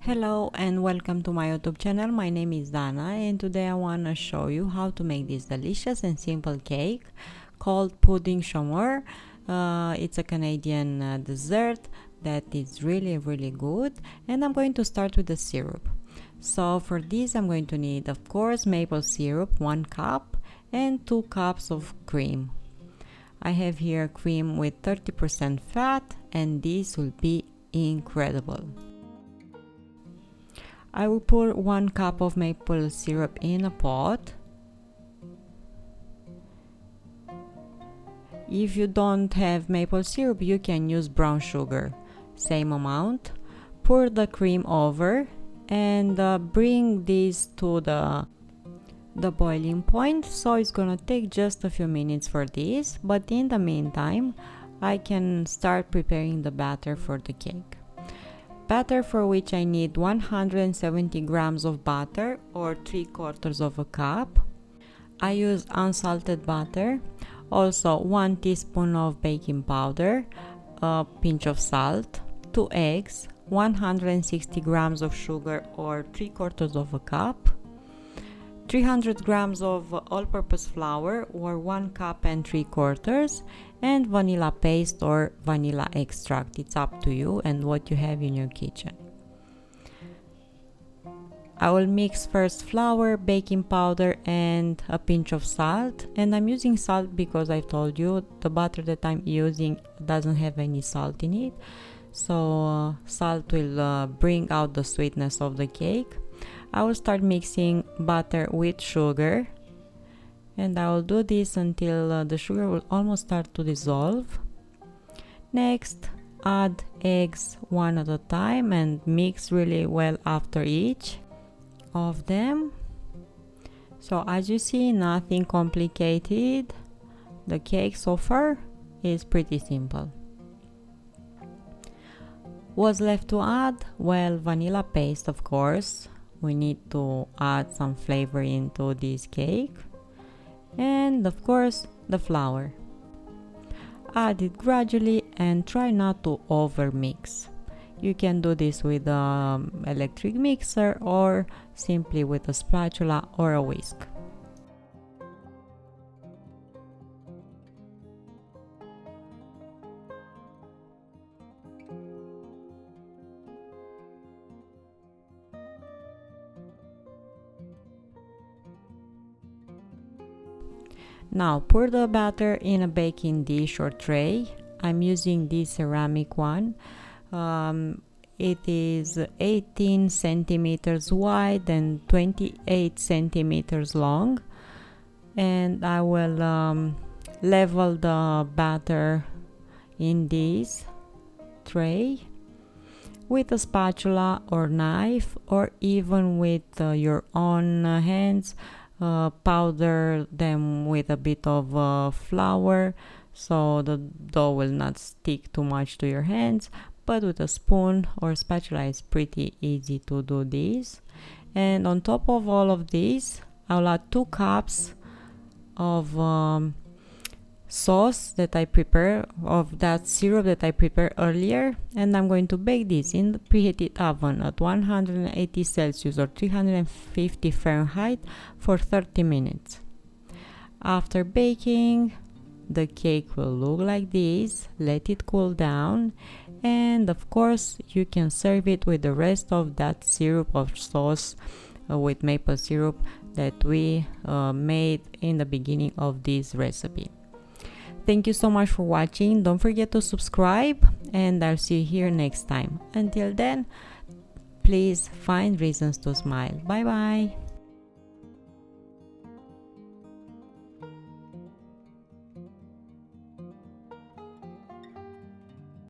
Hello and welcome to my YouTube channel. My name is Dana and today I want to show you how to make this delicious and simple cake called pudding chamois. It's a Canadian dessert that is really good, and I'm going to start with the syrup. So for this I'm going to need, of course, maple syrup 1 cup and 2 cups of cream. I have here cream with 30% fat and this will be incredible. I will pour 1 cup of maple syrup in a pot. If you don't have maple syrup, you can use brown sugar, same amount. Pour the cream over and bring this to the boiling point. So it's gonna take just a few minutes for this, but in the meantime I can start preparing the batter for the cake. Batter for which I need 170 grams of butter or 3/4 of a cup. I use unsalted butter, also 1 teaspoon of baking powder, a pinch of salt, 2 eggs, 160 grams of sugar or 3/4 of a cup, 300 grams of all-purpose flour or 1 cup and 3/4, and vanilla paste or vanilla extract. It's up to you and what you have in your kitchen. I will mix first flour, baking powder and a pinch of salt, and I'm using salt because I told you the butter that I'm using doesn't have any salt in it, so salt will bring out the sweetness of the cake. I will start mixing butter with sugar, and I will do this until the sugar will almost start to dissolve. Next, add eggs one at a time and mix really well after each of them. So as you see, nothing complicated. The cake so far is pretty simple. What's left to add? Well, vanilla paste, of course. We need to add some flavor into this cake, and of course the flour. Add it gradually and try not to over mix. You can do this with an electric mixer or simply with a spatula or a whisk. Now pour the batter in a baking dish or tray. I'm using this ceramic one. It is 18 centimeters wide and 28 centimeters long, and I will level the batter in this tray with a spatula or knife, or even with your own hands. Powder them with a bit of flour so the dough will not stick too much to your hands, but with a spoon or spatula it's pretty easy to do this. And on top of all of this, I'll add 2 cups of sauce that I prepare, of that syrup that I prepared earlier, and I'm going to bake this in the preheated oven at 180 Celsius or 350 Fahrenheit for 30 minutes. After baking, the cake will look like this. Let it cool down, and of course you can serve it with the rest of that syrup of sauce with maple syrup that we made in the beginning of this recipe. Thank you so much for watching. Don't forget to subscribe, and I'll see you here next time. Until then, please find reasons to smile. Bye bye.